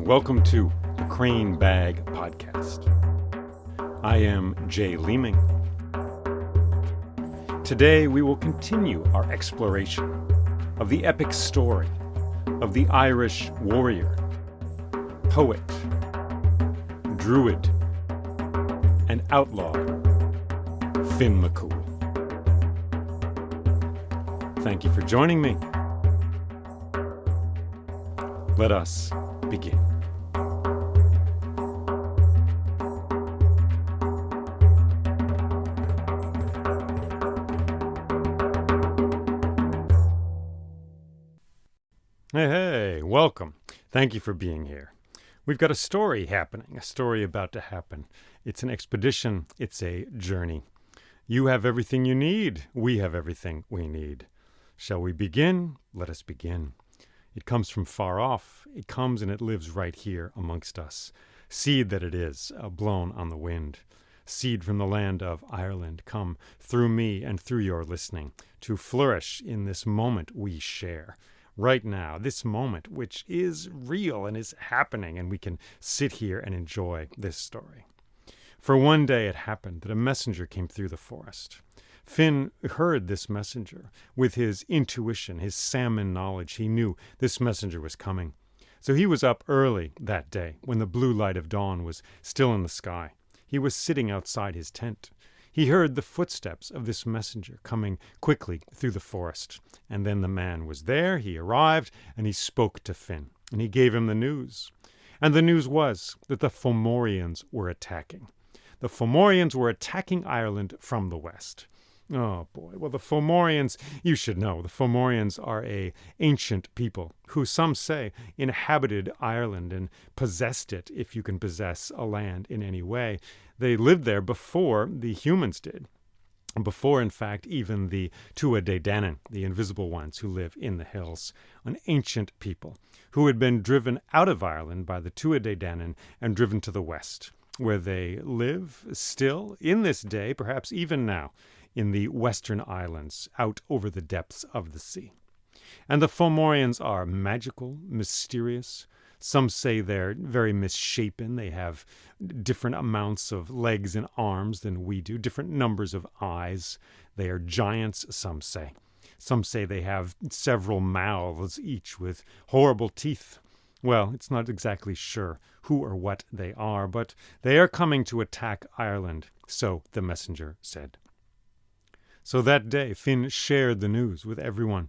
welcome to the Crane Bag Podcast. I am Jay Leeming. Today we will continue our exploration of the epic story of the Irish warrior, poet, druid, and outlaw Finn MacCool. Thank you for joining me. Let us begin. Hey, welcome. Thank you for being here. We've got a story happening, a story about to happen. It's an expedition, it's a journey. You have everything you need, we have everything we need. Shall we begin? Let us begin. It comes from far off. It comes and it lives right here amongst us. Seed that it is, blown on the wind. Seed from the land of Ireland, come through me and through your listening, to flourish in this moment we share. Right now, this moment, which is real and is happening, and we can sit here and enjoy this story. For one day it happened that a messenger came through the forest. Finn heard this messenger. With his intuition, his salmon knowledge, he knew this messenger was coming. So he was up early that day, when the blue light of dawn was still in the sky. He was sitting outside his tent. He heard the footsteps of this messenger coming quickly through the forest. And then the man was there, he arrived, and he spoke to Finn, and he gave him the news. And the news was that the Formorians were attacking. The Formorians were attacking Ireland from the west. Oh boy, well the Formorians, you should know, the Formorians are an ancient people who some say inhabited Ireland and possessed it, if you can possess a land in any way. They lived there before the humans did, before in fact even the Tuatha Dé Danann, the invisible ones who live in the hills, an ancient people who had been driven out of Ireland by the Tuatha Dé Danann and driven to the west, where they live still in this day, perhaps even now, in the western islands, out over the depths of the sea. And the Formorians are magical, mysterious. Some say they're very misshapen. They have different amounts of legs and arms than we do, different numbers of eyes. They are giants, some say. Some say they have several mouths, each with horrible teeth. Well, it's not exactly sure who or what they are, but they are coming to attack Ireland, so the messenger said. So that day, Finn shared the news with everyone,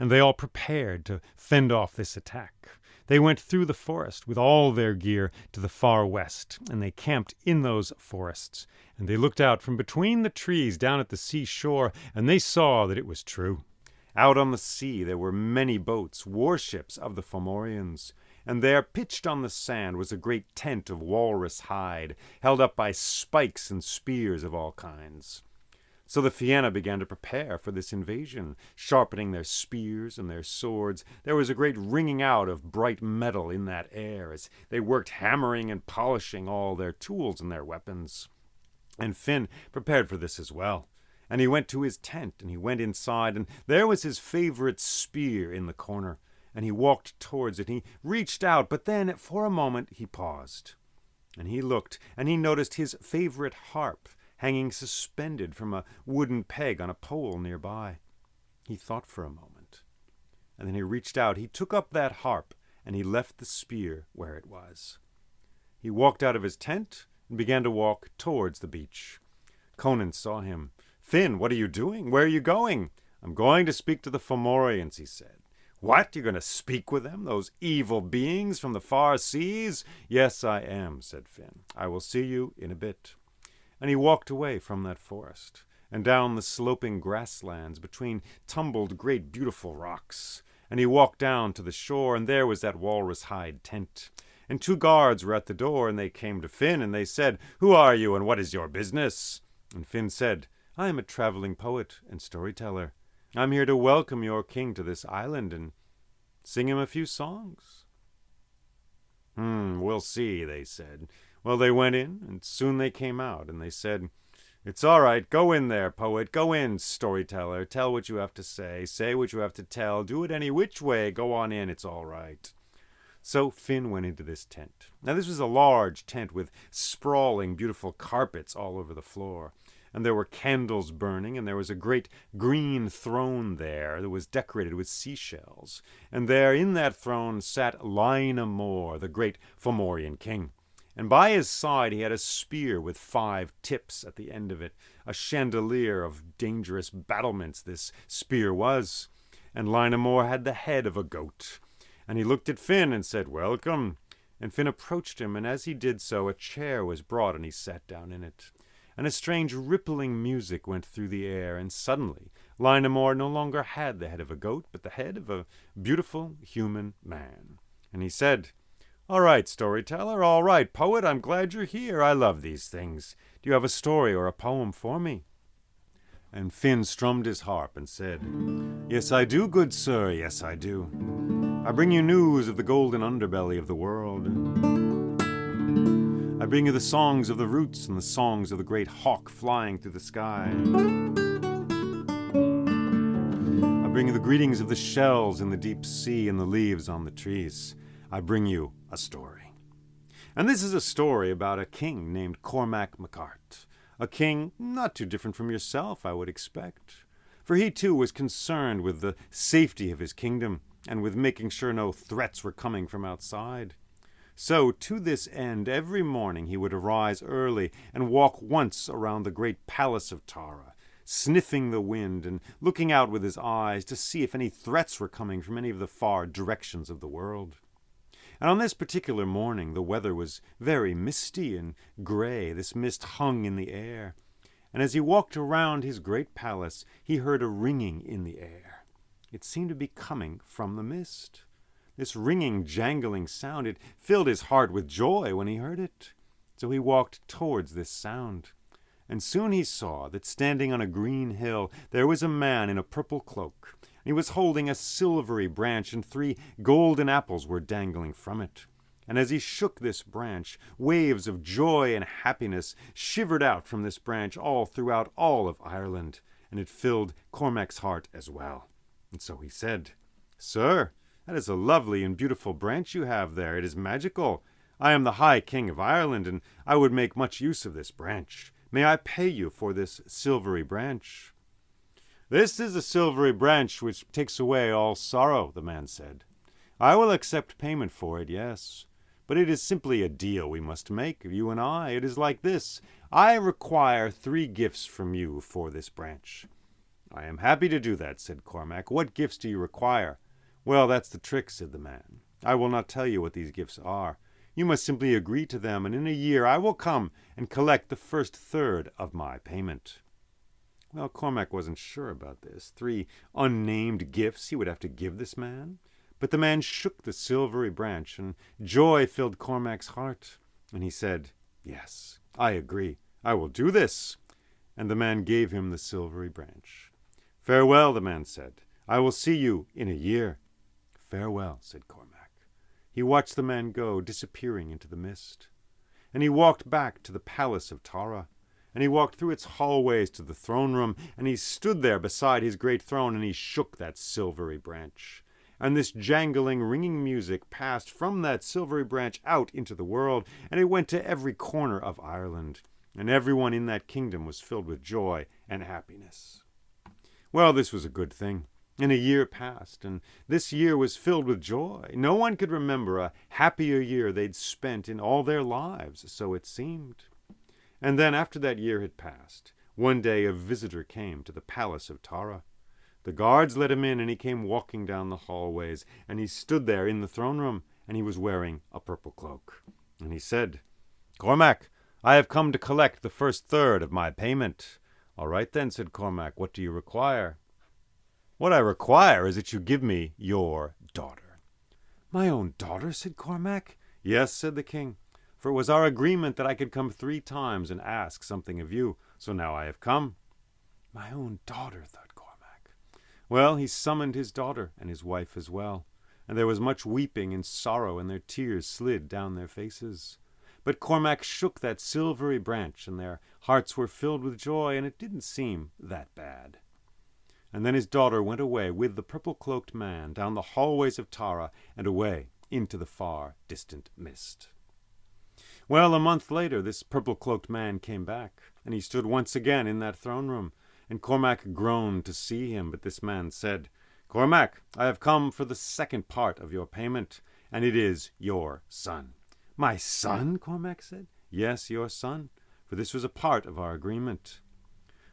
and they all prepared to fend off this attack. They went through the forest with all their gear to the far west, and they camped in those forests. And they looked out from between the trees down at the seashore, and they saw that it was true. Out on the sea there were many boats, warships of the Formorians, and there, pitched on the sand, was a great tent of walrus hide, held up by spikes and spears of all kinds. So the Fianna began to prepare for this invasion, sharpening their spears and their swords. There was a great ringing out of bright metal in that air as they worked hammering and polishing all their tools and their weapons. And Finn prepared for this as well. And he went to his tent, and he went inside, and there was his favorite spear in the corner. And he walked towards it, and he reached out, but then, for a moment, he paused. And he looked, and he noticed his favorite harp, hanging suspended from a wooden peg on a pole nearby. He thought for a moment, and then he reached out. He took up that harp, and he left the spear where it was. He walked out of his tent and began to walk towards the beach. Conan saw him. "Finn, what are you doing? Where are you going?" "I'm going to speak to the Formorians," he said. "What? You're going to speak with them, those evil beings from the far seas?" "Yes, I am," said Finn. "I will see you in a bit." And he walked away from that forest, and down the sloping grasslands between tumbled great beautiful rocks. And he walked down to the shore, and there was that walrus hide tent. And 2 guards were at the door, and they came to Finn, and they said, "Who are you, and what is your business?" And Finn said, "I am a traveling poet and storyteller. I'm here to welcome your king to this island and sing him a few songs." "We'll see," they said. Well, they went in, and soon they came out, and they said, "It's all right. Go in there, poet. Go in, storyteller. Tell what you have to say. Say what you have to tell. Do it any which way. Go on in. It's all right." So Finn went into this tent. Now this was a large tent with sprawling, beautiful carpets all over the floor. And there were candles burning, and there was a great green throne there that was decorated with seashells. And there in that throne sat Lyna, the great Formorian king. And by his side he had a spear with 5 tips at the end of it, a chandelier of dangerous battlements this spear was. And Lyna had the head of a goat. And he looked at Finn and said, "Welcome." And Finn approached him, and as he did so, a chair was brought, and he sat down in it. And a strange rippling music went through the air, and suddenly Lyna no longer had the head of a goat, but the head of a beautiful human man. And he said, "All right, storyteller, all right, poet, I'm glad you're here. I love these things. Do you have a story or a poem for me?" And Finn strummed his harp and said, "Yes, I do, good sir, yes, I do. I bring you news of the golden underbelly of the world. I bring you the songs of the roots and the songs of the great hawk flying through the sky. I bring you the greetings of the shells in the deep sea and the leaves on the trees. I bring you a story." And this is a story about a king named Cormac MacArt. A king not too different from yourself, I would expect. For he too was concerned with the safety of his kingdom and with making sure no threats were coming from outside. So, to this end, every morning he would arise early and walk once around the great palace of Tara, sniffing the wind and looking out with his eyes to see if any threats were coming from any of the far directions of the world. And on this particular morning the weather was very misty and gray. This mist hung in the air. And as he walked around his great palace, he heard a ringing in the air. It seemed to be coming from the mist. This ringing, jangling sound, it filled his heart with joy when he heard it. So he walked towards this sound. And soon he saw that standing on a green hill there was a man in a purple cloak. And he was holding a silvery branch, and 3 golden apples were dangling from it. And as he shook this branch, waves of joy and happiness shivered out from this branch all throughout all of Ireland, and it filled Cormac's heart as well. And so he said, "Sir, that is a lovely and beautiful branch you have there. It is magical. I am the High King of Ireland, and I would make much use of this branch. May I pay you for this silvery branch?" "This is a silvery branch which takes away all sorrow," the man said. "I will accept payment for it, yes. But it is simply a deal we must make, you and I. It is like this. I require 3 gifts from you for this branch." "I am happy to do that," said Cormac. "What gifts do you require?" "Well, that's the trick," said the man. "I will not tell you what these gifts are. You must simply agree to them, and in a year I will come and collect the first third of my payment." Well, Cormac wasn't sure about this. 3 unnamed gifts he would have to give this man. But the man shook the silvery branch, and joy filled Cormac's heart. And he said, "Yes, I agree. I will do this." And the man gave him the silvery branch. "Farewell," the man said. "I will see you in a year." "Farewell," said Cormac. He watched the man go, disappearing into the mist. And he walked back to the palace of Tara. And he walked through its hallways to the throne room, and he stood there beside his great throne, and he shook that silvery branch. And this jangling, ringing music passed from that silvery branch out into the world, and it went to every corner of Ireland. And everyone in that kingdom was filled with joy and happiness. Well, this was a good thing. And a year passed, and this year was filled with joy. No one could remember a happier year they'd spent in all their lives, so it seemed. And then, after that year had passed, one day a visitor came to the palace of Tara. The guards let him in, and he came walking down the hallways, and he stood there in the throne room, and he was wearing a purple cloak. And he said, "Cormac, I have come to collect the first third of my payment." "All right then," said Cormac, "what do you require?" "What I require is that you give me your daughter." "My own daughter?" said Cormac. "Yes," said the king, "for it was our agreement that I could come 3 times and ask something of you, so now I have come." "My own daughter," thought Cormac. Well, he summoned his daughter and his wife as well, and there was much weeping and sorrow, and their tears slid down their faces. But Cormac shook that silvery branch, and their hearts were filled with joy, and it didn't seem that bad. And then his daughter went away with the purple-cloaked man down the hallways of Tara and away into the far distant mist. Well, a month later, this purple-cloaked man came back, and he stood once again in that throne room, and Cormac groaned to see him, but this man said, "Cormac, I have come for the second part of your payment, and it is your son." "My son?" Cormac said. "Yes, your son, for this was a part of our agreement."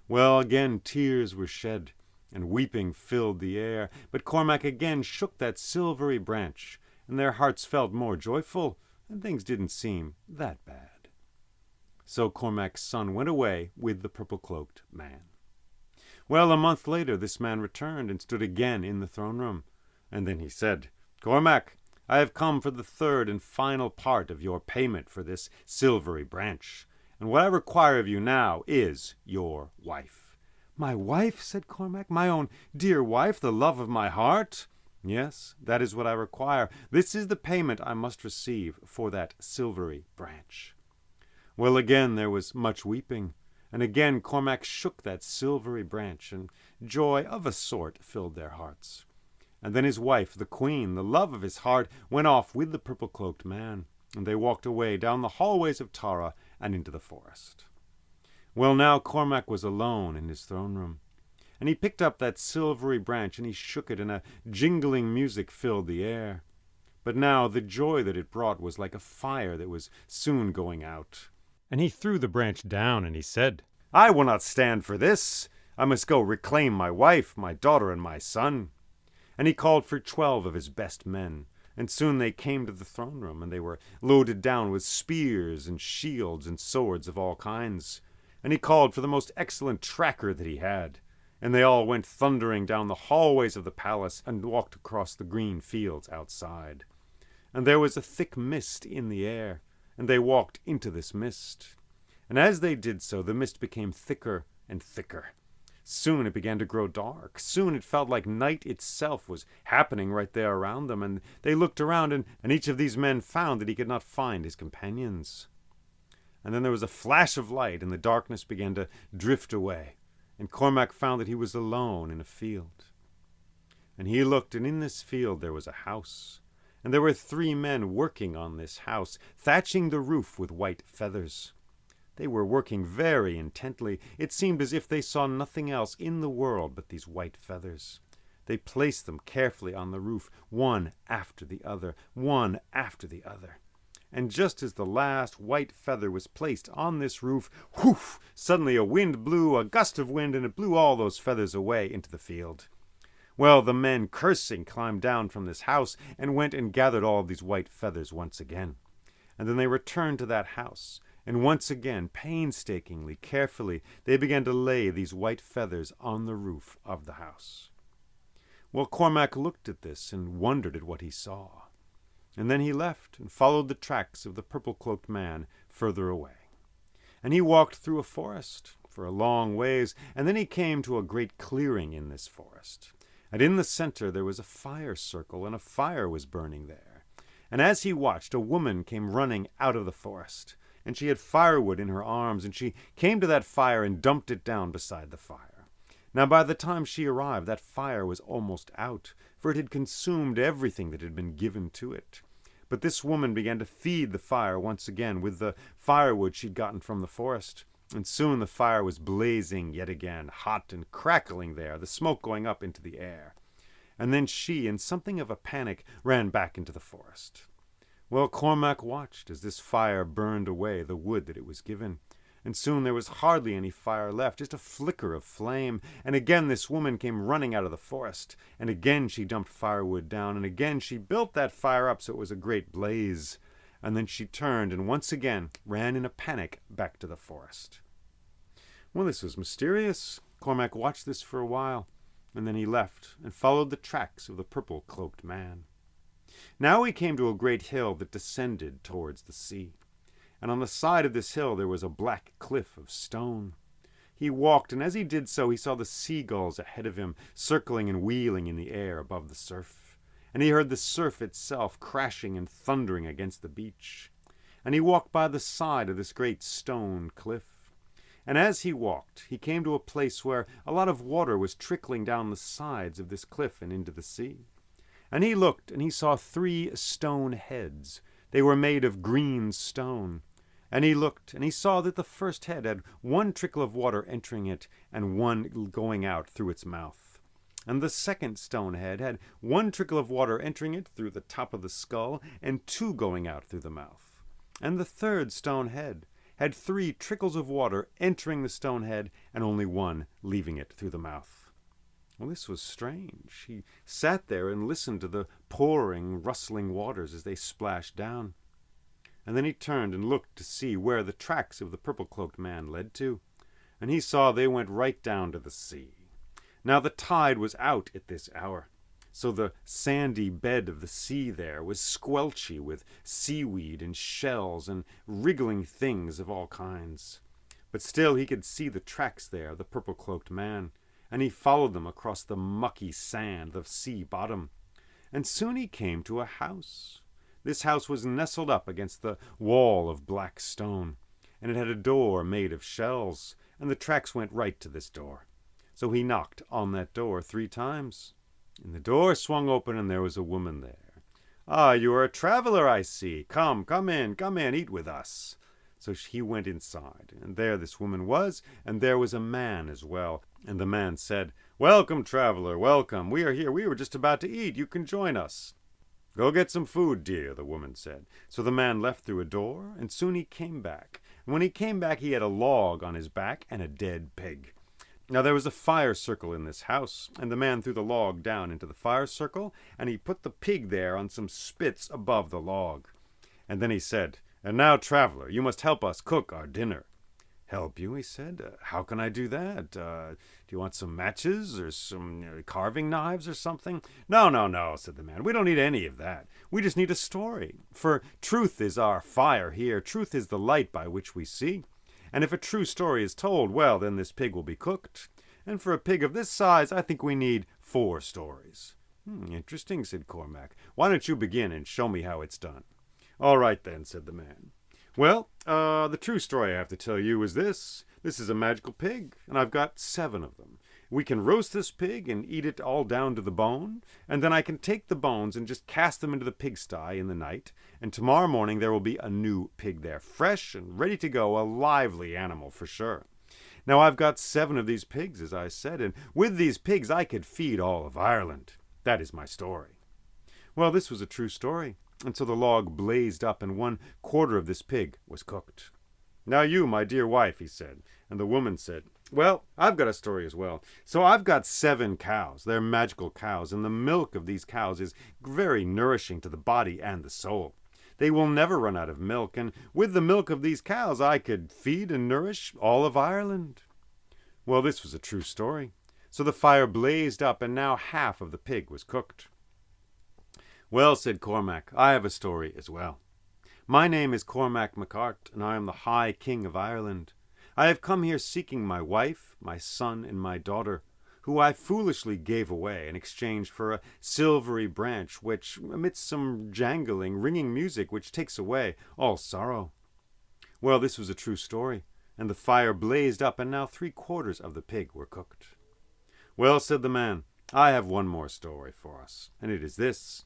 Well, again tears were shed, and weeping filled the air, but Cormac again shook that silvery branch, and their hearts felt more joyful, and things didn't seem that bad. So Cormac's son went away with the purple-cloaked man. Well, a month later, this man returned and stood again in the throne room, and then he said, "Cormac, I have come for the third and final part of your payment for this silvery branch, and what I require of you now is your wife." "My wife?" said Cormac. "My own dear wife, the love of my heart?" "Yes, that is what I require. This is the payment I must receive for that silvery branch." Well, again there was much weeping, and again Cormac shook that silvery branch, and joy of a sort filled their hearts. And then his wife, the queen, the love of his heart, went off with the purple-cloaked man, and they walked away down the hallways of Tara and into the forest. Well, now Cormac was alone in his throne room, and he picked up that silvery branch and he shook it, and a jingling music filled the air. But now the joy that it brought was like a fire that was soon going out. And he threw the branch down, and he said, "I will not stand for this. I must go reclaim my wife, my daughter, and my son." And he called for 12 of his best men, and soon they came to the throne room, and they were loaded down with spears and shields and swords of all kinds. And he called for the most excellent tracker that he had, and they all went thundering down the hallways of the palace and walked across the green fields outside. And there was a thick mist in the air, and they walked into this mist. And as they did so, the mist became thicker and thicker. Soon it began to grow dark. Soon it felt like night itself was happening right there around them, and they looked around, and each of these men found that he could not find his companions. And then there was a flash of light, and the darkness began to drift away, and Cormac found that he was alone in a field. And he looked, and in this field there was a house, and there were 3 men working on this house, thatching the roof with white feathers. They were working very intently. It seemed as if they saw nothing else in the world but these white feathers. They placed them carefully on the roof, one after the other, one after the other. And just as the last white feather was placed on this roof, whoof! Suddenly a wind blew, a gust of wind, and it blew all those feathers away into the field. Well, the men, cursing, climbed down from this house and went and gathered all these white feathers once again. And then they returned to that house, and once again, painstakingly, carefully, they began to lay these white feathers on the roof of the house. Well, Cormac looked at this and wondered at what he saw. And then he left and followed the tracks of the purple-cloaked man further away. And he walked through a forest for a long ways, and then he came to a great clearing in this forest. And in the center there was a fire circle, and a fire was burning there. And as he watched, a woman came running out of the forest, and she had firewood in her arms, and she came to that fire and dumped it down beside the fire. Now by the time she arrived, that fire was almost out, for it had consumed everything that had been given to it. But this woman began to feed the fire once again with the firewood she'd gotten from the forest, and soon the fire was blazing yet again, hot and crackling there, the smoke going up into the air. And then she, in something of a panic, ran back into the forest. Well, Cormac watched as this fire burned away the wood that it was given, and soon there was hardly any fire left, just a flicker of flame. And again this woman came running out of the forest, and again she dumped firewood down, and again she built that fire up so it was a great blaze. And then she turned and once again ran in a panic back to the forest. Well, this was mysterious. Cormac watched this for a while, and then he left and followed the tracks of the purple-cloaked man. Now he came to a great hill that descended towards the sea, and on the side of this hill there was a black cliff of stone. He walked, and as he did so he saw the seagulls ahead of him, circling and wheeling in the air above the surf, and he heard the surf itself crashing and thundering against the beach. And he walked by the side of this great stone cliff, and as he walked he came to a place where a lot of water was trickling down the sides of this cliff and into the sea. And he looked, and he saw 3 stone heads. They were made of green stone. And he looked, and he saw that the first head had 1 trickle of water entering it, and 1 going out through its mouth. And the second stone head had 1 trickle of water entering it through the top of the skull, and 2 going out through the mouth. And the third stone head had 3 trickles of water entering the stone head, and only 1 leaving it through the mouth. Well, this was strange. He sat there and listened to the pouring, rustling waters as they splashed down. And then he turned and looked to see where the tracks of the purple-cloaked man led to. And he saw they went right down to the sea. Now the tide was out at this hour, so the sandy bed of the sea there was squelchy with seaweed and shells and wriggling things of all kinds. But still he could see the tracks there, the purple-cloaked man, and he followed them across the mucky sand of sea bottom. And soon he came to a house. This house was nestled up against the wall of black stone, and it had a door made of shells, and the tracks went right to this door. So he knocked on that door 3 times. And the door swung open, and there was a woman there. "Ah, you are a traveler, I see. Come in, eat with us." So he went inside, and there this woman was, and there was a man as well. And the man said, "Welcome, traveler, welcome. We are here. We were just about to eat. You can join us." "Go get some food, dear," the woman said. So the man left through a door, and soon he came back. And when he came back, he had a log on his back and a dead pig. Now there was a fire circle in this house, and the man threw the log down into the fire circle, and he put the pig there on some spits above the log. And then he said, "And now, traveler, you must help us cook our dinner." "Help you?" he said. "How can I do that? Do you want some matches or some carving knives or something?" No, said the man. "We don't need any of that. We just need a story. For truth is our fire here. Truth is the light by which we see. And if a true story is told, well, then this pig will be cooked. And for a pig of this size, I think we need 4 stories." "Interesting," said Cormac. "Why don't you begin and show me how it's done?" "All right, then," said the man. "Well, the true story I have to tell you is this. This is a magical pig, and I've got 7 of them. We can roast this pig and eat it all down to the bone, and then I can take the bones and just cast them into the pigsty in the night, and tomorrow morning there will be a new pig there, fresh and ready to go, a lively animal for sure. Now I've got 7 of these pigs, as I said, and with these pigs I could feed all of Ireland. That is my story." Well, this was a true story, and so the log blazed up, and 1/4 of this pig was cooked. "Now you, my dear wife," he said. And the woman said, "Well, I've got a story as well. So I've got 7 cows. They're magical cows, and the milk of these cows is very nourishing to the body and the soul. They will never run out of milk, and with the milk of these cows I could feed and nourish all of Ireland." Well, this was a true story. So the fire blazed up, and now half of the pig was cooked. "Well," said Cormac, "I have a story as well. My name is Cormac MacArt, and I am the High King of Ireland. I have come here seeking my wife, my son, and my daughter, who I foolishly gave away in exchange for a silvery branch which emits some jangling, ringing music which takes away all sorrow." Well, this was a true story, and the fire blazed up, and now 3/4 of the pig were cooked. "Well," said the man, "I have one more story for us, and it is this.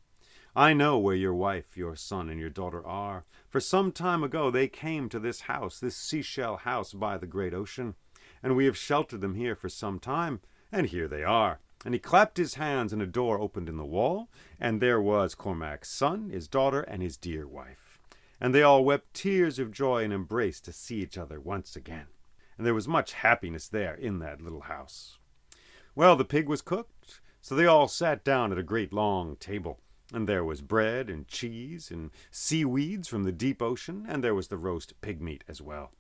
I know where your wife, your son, and your daughter are. For some time ago they came to this house, this seashell house by the great ocean, and we have sheltered them here for some time, and here they are." And he clapped his hands, and a door opened in the wall, and there was Cormac's son, his daughter, and his dear wife. And they all wept tears of joy and embraced to see each other once again. And there was much happiness there in that little house. Well, the pig was cooked, so they all sat down at a great long table. And there was bread and cheese and seaweeds from the deep ocean, and there was the roast pig meat as well.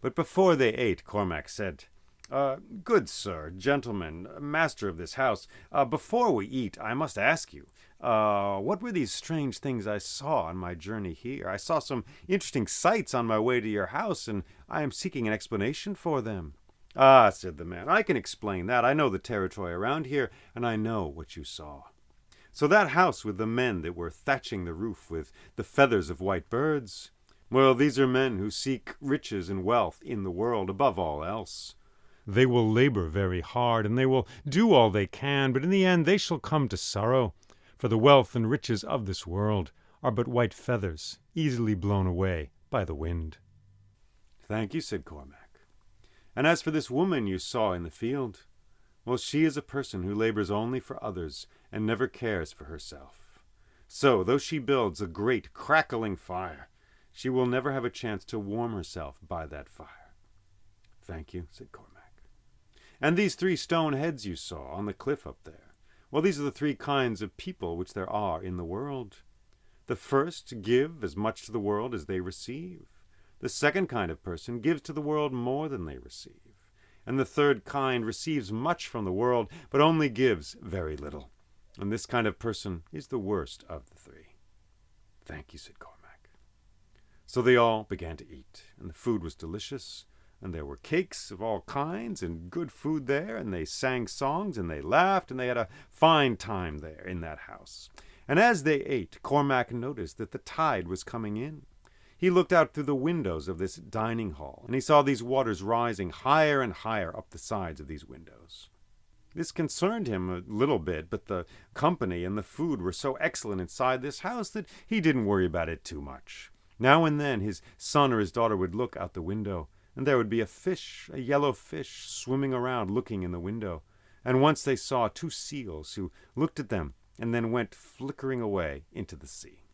But before they ate, Cormac said, "Good sir, gentlemen, master of this house, before we eat, I must ask you, what were these strange things I saw on my journey here? I saw some interesting sights on my way to your house, and I am seeking an explanation for them." "Ah," said the man, "I can explain that. I know the territory around here, and I know what you saw. So that house with the men that were thatching the roof with the feathers of white birds, well, these are men who seek riches and wealth in the world above all else. They will labor very hard, and they will do all they can, but in the end they shall come to sorrow. For the wealth and riches of this world are but white feathers, easily blown away by the wind." "Thank you," said Cormac. "And as for this woman you saw in the field, well, she is a person who labors only for others and never cares for herself. So, though she builds a great crackling fire, she will never have a chance to warm herself by that fire." "Thank you," said Cormac. "And these 3 stone heads you saw on the cliff up there, well, these are the 3 kinds of people which there are in the world. The first give as much to the world as they receive. The second kind of person gives to the world more than they receive. And the third kind receives much from the world, but only gives very little. And this kind of person is the worst of the 3. "Thank you," said Cormac. So they all began to eat, and the food was delicious, and there were cakes of all kinds, and good food there, and they sang songs, and they laughed, and they had a fine time there in that house. And as they ate, Cormac noticed that the tide was coming in. He looked out through the windows of this dining hall, and he saw these waters rising higher and higher up the sides of these windows. This concerned him a little bit, but the company and the food were so excellent inside this house that he didn't worry about it too much. Now and then his son or his daughter would look out the window, and there would be a fish, a yellow fish, swimming around looking in the window. And once they saw 2 seals who looked at them and then went flickering away into the sea.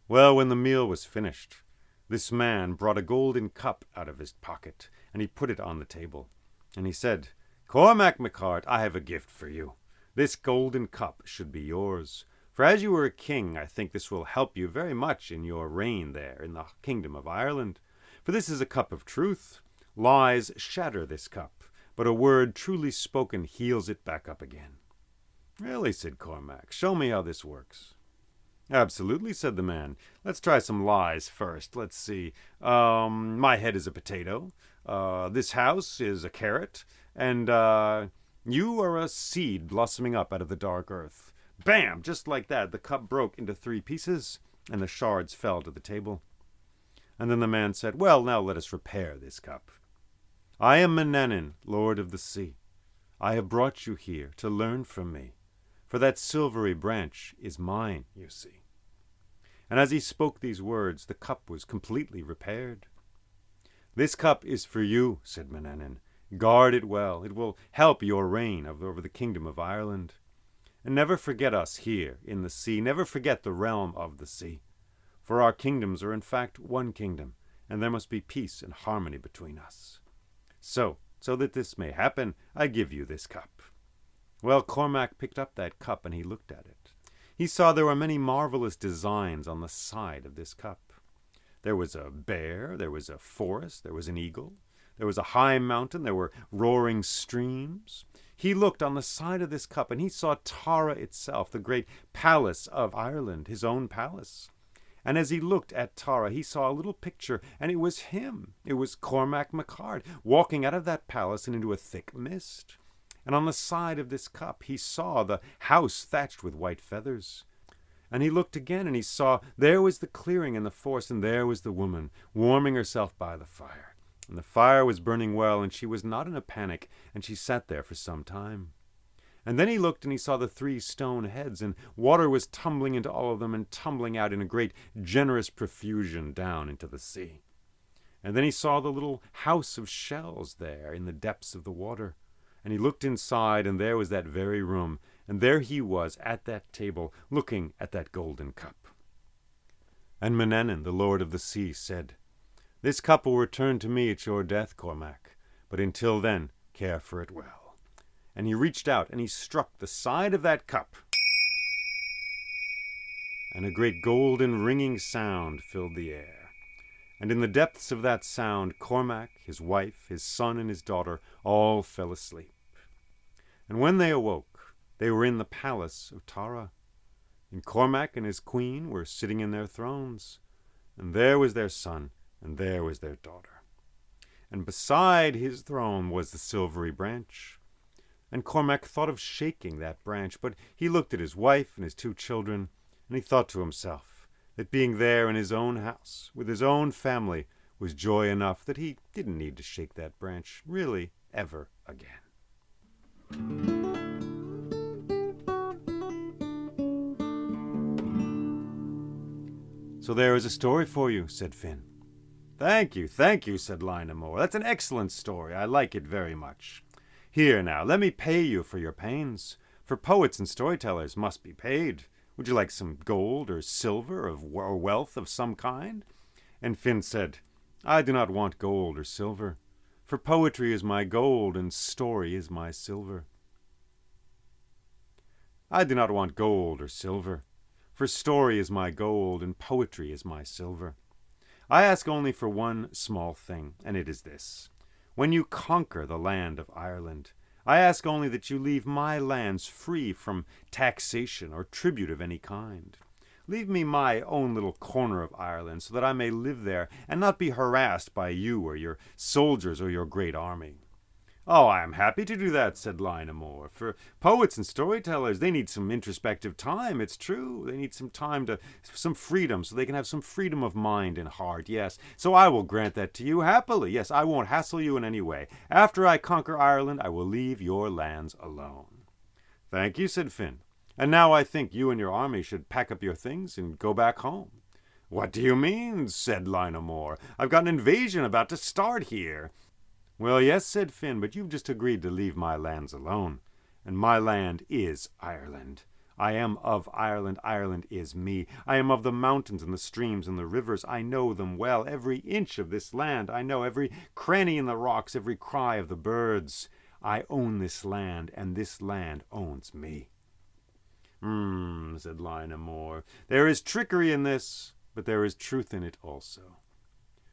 Well, when the meal was finished, this man brought a golden cup out of his pocket, and he put it on the table. And he said, "Cormac MacCool, I have a gift for you. This golden cup should be yours. For as you are a king, I think this will help you very much in your reign there in the kingdom of Ireland. For this is a cup of truth. Lies shatter this cup, but a word truly spoken heals it back up again." "Really," said Cormac, "show me how this works." "Absolutely," said the man. "Let's try some lies first. Let's see. My head is a potato. This house is a carrot. And you are a seed blossoming up out of the dark earth." Bam! Just like that, the cup broke into 3 pieces, and the shards fell to the table. And then the man said, "Well, now let us repair this cup. I am Manannan, Lord of the Sea. I have brought you here to learn from me, for that silvery branch is mine, you see." And as he spoke these words, the cup was completely repaired. "This cup is for you," said Manannan. "Guard it well. It will help your reign over the kingdom of Ireland. And never forget us here in the sea. Never forget the realm of the sea. For our kingdoms are in fact one kingdom, and there must be peace and harmony between us. So that this may happen, I give you this cup." Well, Cormac picked up that cup and he looked at it. He saw there were many marvelous designs on the side of this cup. There was a bear, there was a forest, there was an eagle, there was a high mountain, there were roaring streams. He looked on the side of this cup and he saw Tara itself, the great palace of Ireland, his own palace. And as he looked at Tara, he saw a little picture, and it was him. It was Cormac MacCool, walking out of that palace and into a thick mist. And on the side of this cup, he saw the house thatched with white feathers. And he looked again, and he saw there was the clearing in the forest, and there was the woman, warming herself by the fire. And the fire was burning well, and she was not in a panic, and she sat there for some time. And then he looked and he saw the 3 stone heads, and water was tumbling into all of them and tumbling out in a great generous profusion down into the sea. And then he saw the little house of shells there in the depths of the water. And he looked inside, and there was that very room, and there he was at that table, looking at that golden cup. And Manannan, the Lord of the Sea, said, "This cup will return to me at your death, Cormac, but until then, care for it well." And he reached out and he struck the side of that cup. And a great golden ringing sound filled the air. And in the depths of that sound, Cormac, his wife, his son, and his daughter all fell asleep. And when they awoke, they were in the palace of Tara. And Cormac and his queen were sitting in their thrones. And there was their son, and there was their daughter. And beside his throne was the silvery branch. And Cormac thought of shaking that branch, but he looked at his wife and his 2 children, and he thought to himself that being there in his own house, with his own family, was joy enough that he didn't need to shake that branch, really, ever again. So there is a story for you, said Finn. Thank you, said Lina Moore. That's an excellent story. I like it very much. Here now, let me pay you for your pains, for poets and storytellers must be paid. Would you like some gold or silver or wealth of some kind? And Finn said, I do not want gold or silver, for poetry is my gold and story is my silver. I do not want gold or silver, for story is my gold and poetry is my silver. I ask only for one small thing, and it is this. When you conquer the land of Ireland, I ask only that you leave my lands free from taxation or tribute of any kind. Leave me my own little corner of Ireland so that I may live there and not be harassed by you or your soldiers or your great army. Oh, I am happy to do that, said Lina Moore. For poets and storytellers, they need some introspective time, it's true. They need some time some freedom, so they can have some freedom of mind and heart, yes. So I will grant that to you happily. Yes, I won't hassle you in any way. After I conquer Ireland, I will leave your lands alone. Thank you, said Finn. And now I think you and your army should pack up your things and go back home. What do you mean, said Lina Moore. I've got an invasion about to start here. Well, yes, said Finn, but you've just agreed to leave my lands alone. And my land is Ireland. I am of Ireland. Ireland is me. I am of the mountains and the streams and the rivers. I know them well. Every inch of this land. I know every cranny in the rocks, every cry of the birds. I own this land, and this land owns me. Said Lina Moore. There is trickery in this, but there is truth in it also.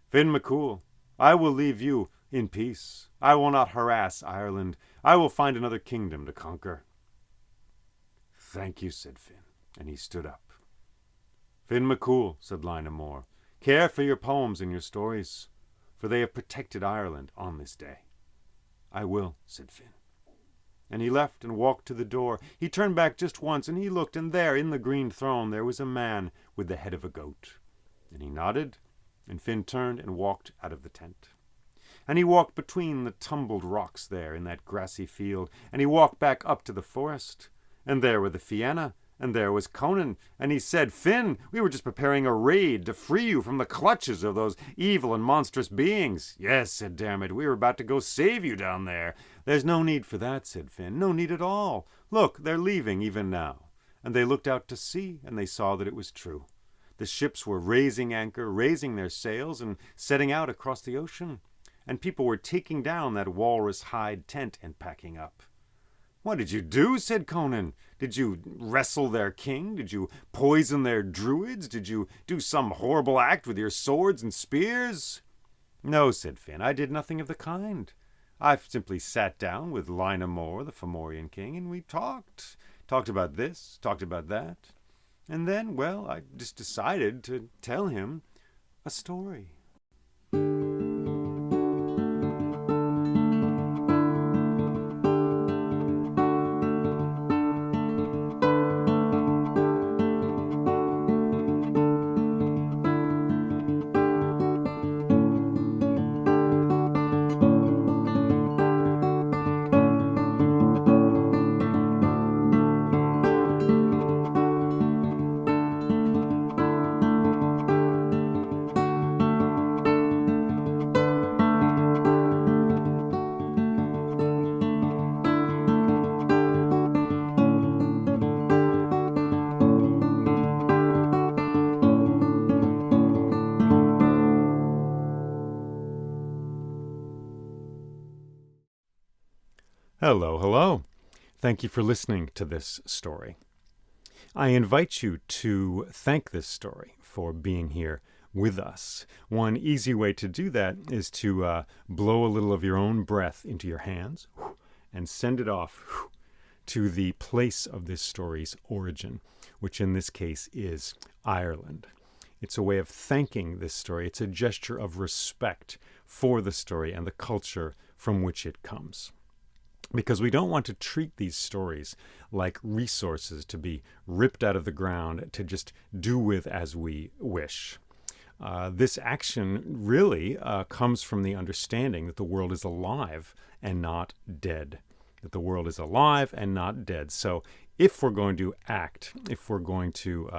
Finn MacCool, I will leave you in peace. I will not harass Ireland. I will find another kingdom to conquer. Thank you, said Finn, and he stood up. Finn MacCool, said Lina Moore, care for your poems and your stories, for they have protected Ireland on this day. I will, said Finn. And he left and walked to the door. He turned back just once, and he looked, and there, in the green throne, there was a man with the head of a goat. And he nodded, and Finn turned and walked out of the tent. And he walked between the tumbled rocks there in that grassy field, and he walked back up to the forest. And there were the Fianna, and there was Conan, and he said, Finn, we were just preparing a raid to free you from the clutches of those evil and monstrous beings. Yes, said Dermot, we were about to go save you down there. There's no need for that, said Finn, no need at all. Look, they're leaving even now. And they looked out to sea, and they saw that it was true. The ships were raising anchor, raising their sails, and setting out across the ocean. And people were taking down that walrus hide tent and packing up. What did you do? Said Conan. Did you wrestle their king? Did you poison their druids? Did you do some horrible act with your swords and spears? No, said Finn, I did nothing of the kind. I simply sat down with Lina Moore, the Formorian king, and we talked about this, talked about that. And then, well, I just decided to tell him a story. Hello, hello. Thank you for listening to this story. I invite you to thank this story for being here with us. One easy way to do that is to blow a little of your own breath into your hands and send it off to the place of this story's origin, which in this case is Ireland. It's a way of thanking this story. It's a gesture of respect for the story and the culture from which it comes. Because we don't want to treat these stories like resources to be ripped out of the ground to just do with as we wish. This action really comes from the understanding that the world is alive and not dead. That the world is alive and not dead. So if we're going to act, if we're going to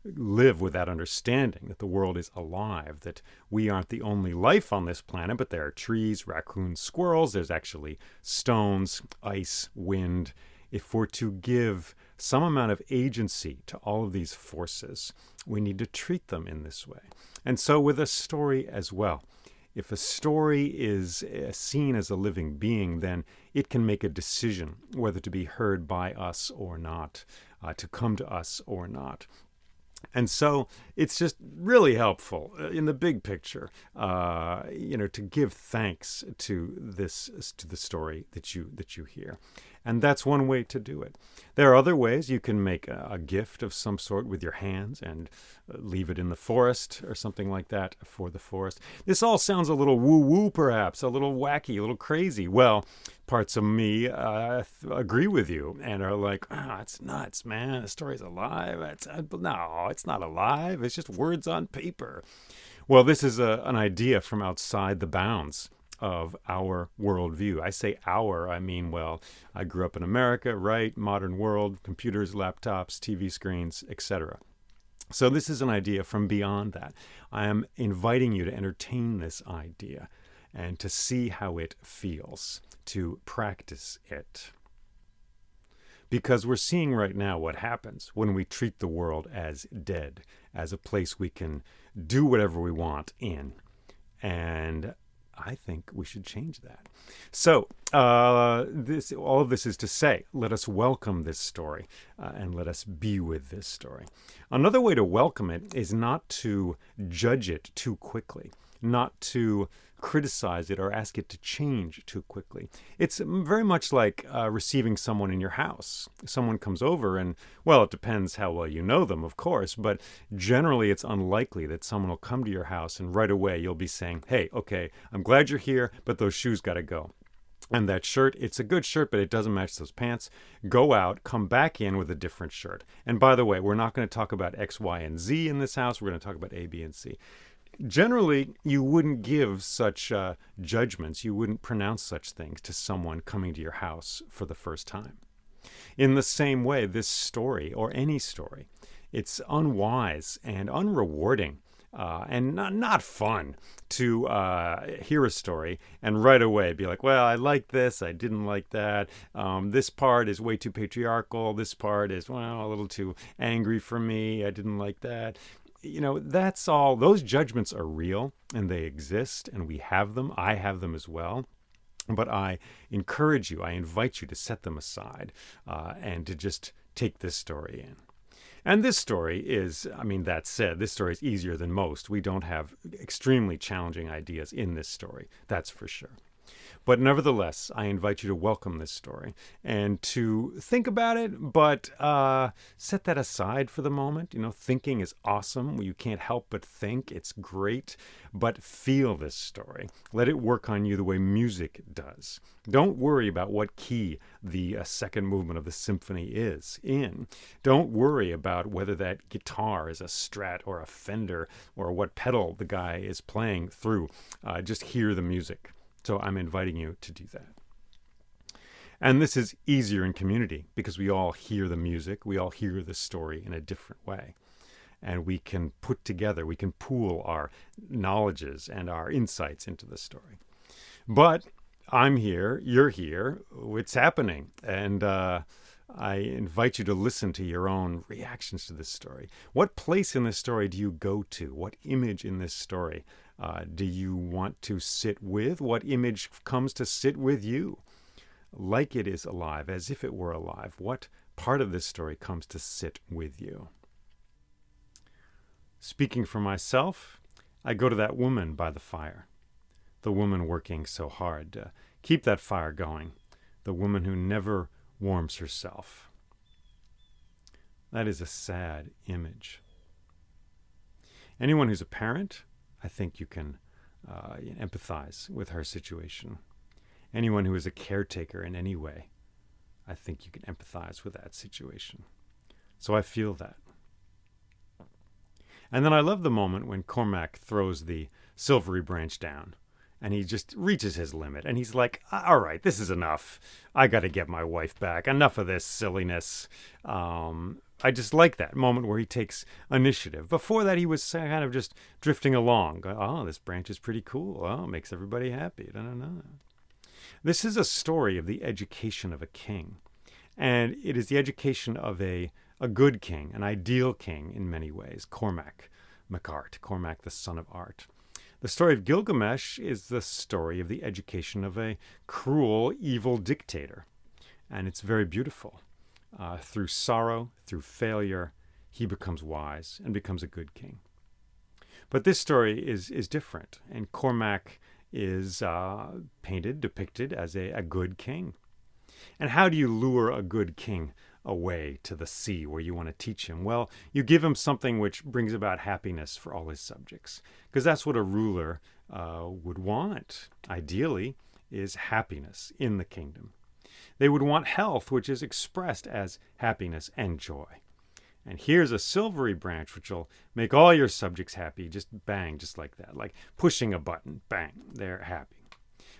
live with that understanding that the world is alive, that we aren't the only life on this planet, but there are trees, raccoons, squirrels, there's actually stones, ice, wind. If we're to give some amount of agency to all of these forces, we need to treat them in this way. And so with a story as well. If a story is seen as a living being, then it can make a decision whether to be heard by us or not, to come to us or not. And so it's just really helpful in the big picture, to give thanks to the story that you hear. And that's one way to do it. There are other ways. You can make a gift of some sort with your hands and leave it in the forest or something like that for the forest. This all sounds a little woo-woo, perhaps, a little wacky, a little crazy. Well, parts of me agree with you and are like, it's nuts, man. The story's alive. No, it's not alive. It's just words on paper. Well, this is an idea from outside the bounds of our worldview. I say our, I mean, well, I grew up in America, right? Modern world, computers, laptops, TV screens, etc. So this is an idea from beyond that. I am inviting you to entertain this idea and to see how it feels, to practice it. Because we're seeing right now what happens when we treat the world as dead, as a place we can do whatever we want in. And I think we should change that. So all of this is to say, let us welcome this story and let us be with this story. Another way to welcome it is not to judge it too quickly, not to criticize it or ask it to change too quickly. It's very much like receiving someone in your house. Someone comes over and, well, it depends how well you know them, of course, but generally it's unlikely that someone will come to your house and right away you'll be saying, hey, okay, I'm glad you're here, but those shoes got to go. And that shirt, it's a good shirt, but it doesn't match those pants. Go out, come back in with a different shirt. And by the way, we're not going to talk about X, Y, and Z in this house. We're going to talk about A, B, and C. Generally, you wouldn't give such judgments, you wouldn't pronounce such things to someone coming to your house for the first time. In the same way, this story, or any story, it's unwise and unrewarding and not fun to hear a story and right away be like, well, I like this, I didn't like that, this part is way too patriarchal, this part is, well, a little too angry for me, I didn't like that. That's all. Those judgments are real and they exist and we have them. I have them as well. But I encourage you, I invite you to set them aside and to just take this story in. And this story is, that said, this story is easier than most. We don't have extremely challenging ideas in this story, that's for sure. But nevertheless, I invite you to welcome this story and to think about it, but set that aside for the moment. Thinking is awesome. You can't help but think. It's great. But feel this story. Let it work on you the way music does. Don't worry about what key the second movement of the symphony is in. Don't worry about whether that guitar is a Strat or a Fender or what pedal the guy is playing through. Just hear the music. So I'm inviting you to do that. And this is easier in community because we all hear the music, we all hear the story in a different way. And we can put together, we can pool our knowledges and our insights into the story. But I'm here, you're here, it's happening. And I invite you to listen to your own reactions to this story. What place in this story do you go to? What image in this story do you want to sit with? What image comes to sit with you? Like it is alive, as if it were alive. What part of this story comes to sit with you? Speaking for myself, I go to that woman by the fire. The woman working so hard to keep that fire going. The woman who never warms herself. That is a sad image. Anyone who's a parent, I think you can empathize with her situation. Anyone who is a caretaker in any way, I think you can empathize with that situation. So I feel that. And then I love the moment when Cormac throws the silvery branch down and he just reaches his limit and he's like, all right, this is enough. I got to get my wife back. Enough of this silliness. I just like that moment where he takes initiative. Before that, he was kind of just drifting along. Oh, this branch is pretty cool. Oh, it makes everybody happy. No, no, no. This is a story of the education of a king. And it is the education of a good king, an ideal king in many ways, Cormac MacArt, Cormac the son of Art. The story of Gilgamesh is the story of the education of a cruel, evil dictator. And it's very beautiful. Through sorrow, through failure, he becomes wise and becomes a good king. But this story is different, and Cormac is depicted as a good king. And how do you lure a good king away to the sea where you want to teach him? Well, you give him something which brings about happiness for all his subjects, because that's what a ruler would want, ideally, is happiness in the kingdom. They would want health, which is expressed as happiness and joy. And here's a silvery branch which will make all your subjects happy, just bang, just like that, like pushing a button, bang, they're happy.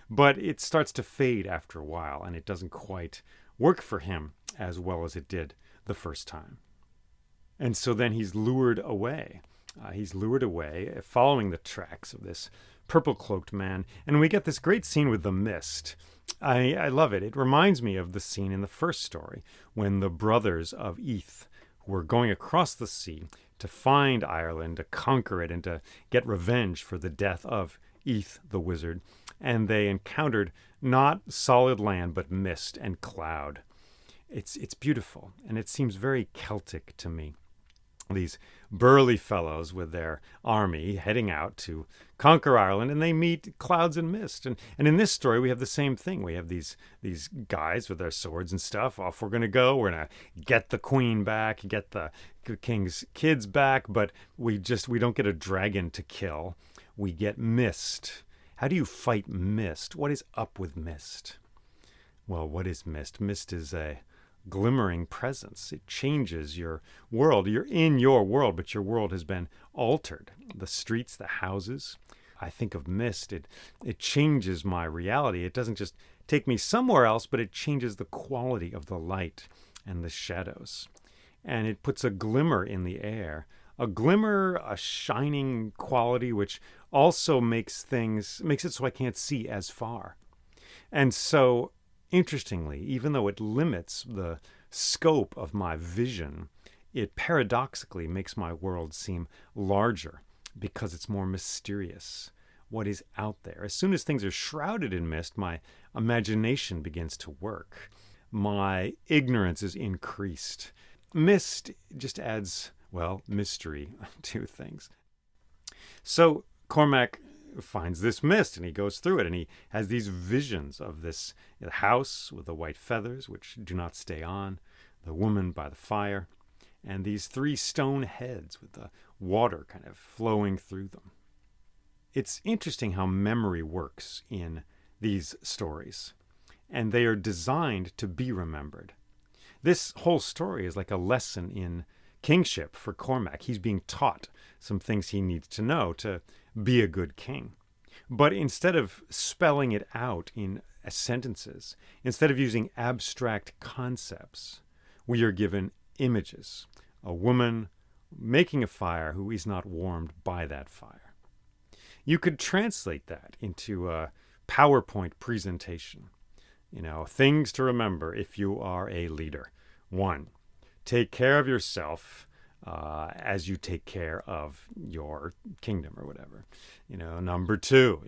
But it starts to fade after a while, and it doesn't quite work for him as well as it did the first time. And so then he's lured away. Following the tracks of this purple-cloaked man. And we get this great scene with the mist. I love it. It reminds me of the scene in the first story when the brothers of Eth were going across the sea to find Ireland, to conquer it, and to get revenge for the death of Eth the wizard. And they encountered not solid land, but mist and cloud. It's beautiful, and it seems very Celtic to me. These burly fellows with their army heading out to conquer Ireland, and they meet clouds and mist. And in this story, we have the same thing. We have these guys with their swords and stuff. Off we're going to go. We're going to get the queen back, get the king's kids back, but we don't get a dragon to kill. We get mist. How do you fight mist? What is up with mist? Well, what is mist? Mist is a glimmering presence. It changes your world. You're in your world, but your world has been altered. The streets, the houses. I think of mist. It changes my reality. It doesn't just take me somewhere else, but it changes the quality of the light and the shadows. And it puts a glimmer in the air. A glimmer, a shining quality, which also makes it so I can't see as far. And so, interestingly, even though it limits the scope of my vision, it paradoxically makes my world seem larger because it's more mysterious. What is out there? As soon as things are shrouded in mist, my imagination begins to work. My ignorance is increased. Mist just adds, mystery to things. So Cormac finds this mist and he goes through it and he has these visions of this house with the white feathers which do not stay on, the woman by the fire, and these 3 stone heads with the water kind of flowing through them. It's interesting how memory works in these stories, and they are designed to be remembered. This whole story is like a lesson in kingship for Cormac. He's being taught some things he needs to know to be a good king. But instead of spelling it out in sentences, instead of using abstract concepts, we are given images. A woman making a fire who is not warmed by that fire. You could translate that into a PowerPoint presentation. Things to remember if you are a leader. 1, take care of yourself as you take care of your kingdom or whatever. Number 2,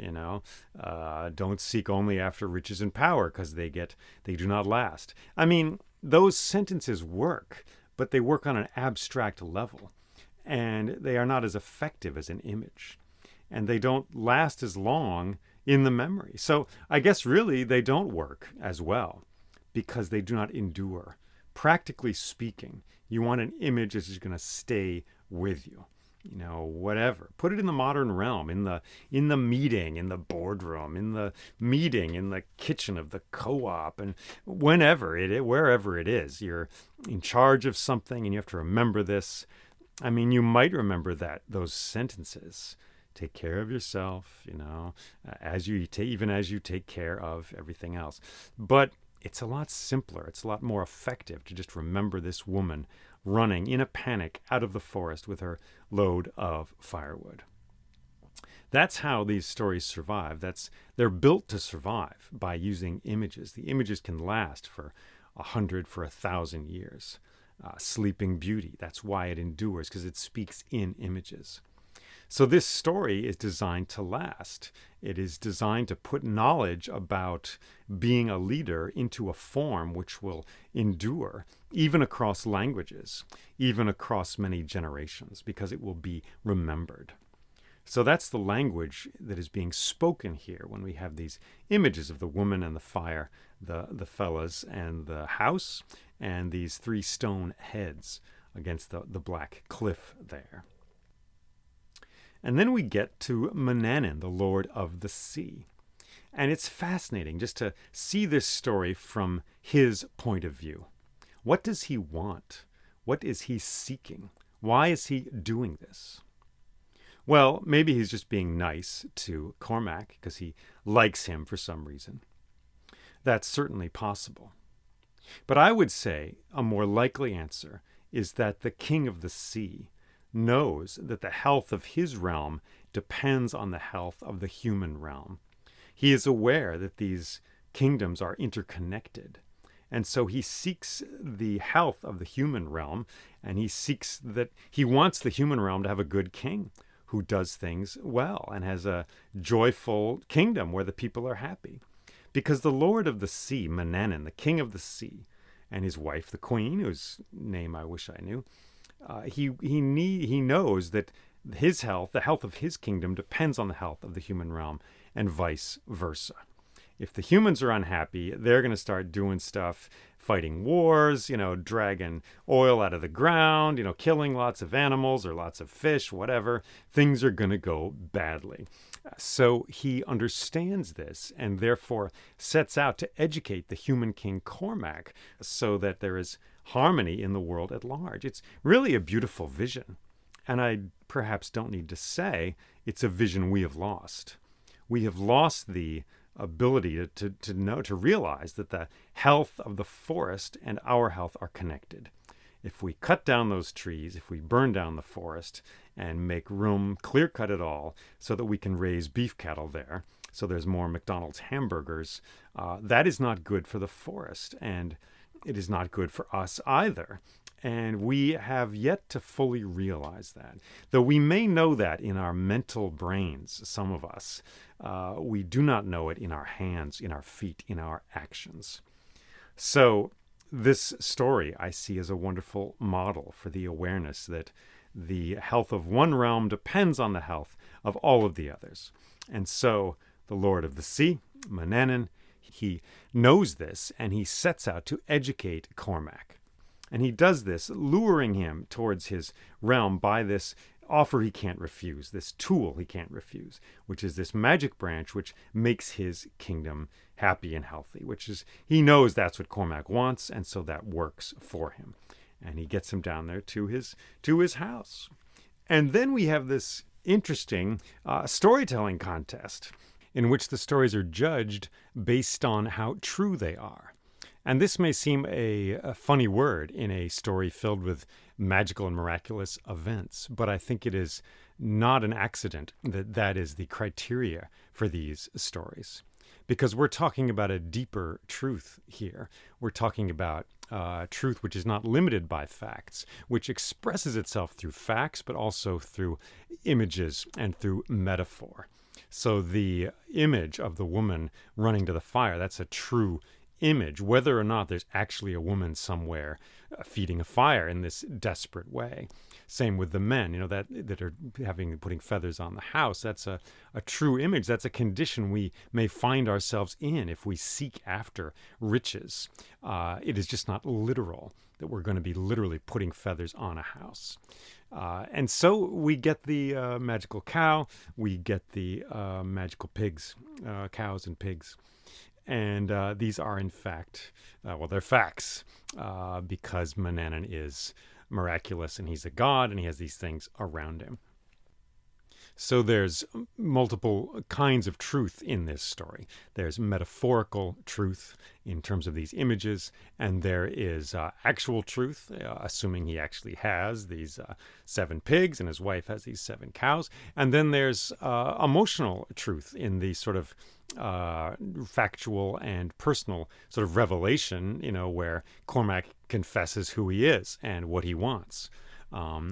don't seek only after riches and power because they do not last. I mean, those sentences work, but they work on an abstract level, and they are not as effective as an image, and they don't last as long in the memory. So I guess really they don't work as well because they do not endure. Practically speaking, you want an image that is going to stay with you. Whatever. Put it in the modern realm, in the meeting, in the boardroom, in the meeting, in the kitchen of the co-op, and wherever it is. You're in charge of something and you have to remember this. I mean, you might remember those sentences. Take care of yourself, as you take care of everything else. But it's a lot simpler. It's a lot more effective to just remember this woman running in a panic out of the forest with her load of firewood. That's how these stories survive. They're built to survive by using images. The images can last for 100, for 1,000 years. Sleeping Beauty, that's why it endures, because it speaks in images. So this story is designed to last. It is designed to put knowledge about being a leader into a form which will endure, even across languages, even across many generations, because it will be remembered. So that's the language that is being spoken here when we have these images of the woman and the fire, the fellas and the house, and these 3 stone heads against the black cliff there. And then we get to Manannan, the Lord of the Sea. And it's fascinating just to see this story from his point of view. What does he want? What is he seeking? Why is he doing this? Well, maybe he's just being nice to Cormac because he likes him for some reason. That's certainly possible. But I would say a more likely answer is that the King of the Sea knows that the health of his realm depends on the health of the human realm. He is aware that these kingdoms are interconnected. And so he seeks the health of the human realm, and he wants the human realm to have a good king who does things well and has a joyful kingdom where the people are happy. Because the Lord of the Sea, Manannan, the King of the Sea, and his wife, the Queen, whose name I wish I knew, he knows that his health, the health of his kingdom, depends on the health of the human realm, and vice versa. If the humans are unhappy, they're going to start doing stuff, fighting wars, dragging oil out of the ground, killing lots of animals or lots of fish, whatever. Things are going to go badly. So he understands this and therefore sets out to educate the human king Cormac so that there is harmony in the world at large. It's really a beautiful vision. And I perhaps don't need to say it's a vision we have lost. We have lost the ability to realize that the health of the forest and our health are connected. If we cut down those trees, if we burn down the forest and make room, clear cut it all, so that we can raise beef cattle there, so there's more McDonald's hamburgers, that is not good for the forest, and it is not good for us either. And we have yet to fully realize that. Though we may know that in our mental brains, some of us, we do not know it in our hands, in our feet, in our actions. So this story I see as a wonderful model for the awareness that the health of one realm depends on the health of all of the others. And so the Lord of the Sea, Manannan, he knows this, and he sets out to educate Cormac. And he does this, luring him towards his realm by this offer he can't refuse, this tool he can't refuse, which is this magic branch which makes his kingdom happy and healthy, he knows that's what Cormac wants, and so that works for him. And he gets him down there to his house. And then we have this interesting storytelling contest in which the stories are judged based on how true they are. And this may seem a funny word in a story filled with magical and miraculous events, but I think it is not an accident that is the criteria for these stories. Because we're talking about a deeper truth here. We're talking about truth which is not limited by facts, which expresses itself through facts, but also through images and through metaphor. So the image of the woman running to the fire, that's a true image, whether or not there's actually a woman somewhere feeding a fire in this desperate way. Same with the men, that are putting feathers on the house. That's a true image. That's a condition we may find ourselves in if we seek after riches. It is just not literal that we're going to be literally putting feathers on a house. And so we get the magical cow, we get the magical pigs, cows and pigs. And these are, in fact, they're facts because Manannan is miraculous and he's a god and he has these things around him. So there's multiple kinds of truth in this story. There's metaphorical truth in terms of these images, and there is actual truth, assuming he actually has these 7 pigs and his wife has these 7 cows. And then there's emotional truth in the sort of factual and personal sort of revelation, where Cormac confesses who he is and what he wants.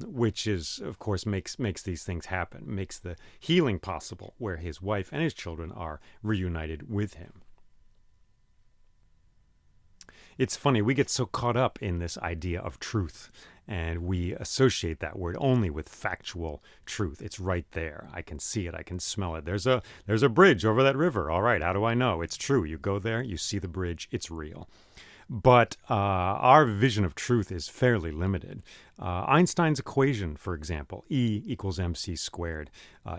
Which is, of course, makes these things happen, makes the healing possible, where his wife and his children are reunited with him. It's funny, we get so caught up in this idea of truth, and we associate that word only with factual truth. It's right there. I can see it. I can smell it. There's a bridge over that river. All right, how do I know? It's true. You go there, you see the bridge. It's real. But our vision of truth is fairly limited. Einstein's equation, for example, E equals mc squared,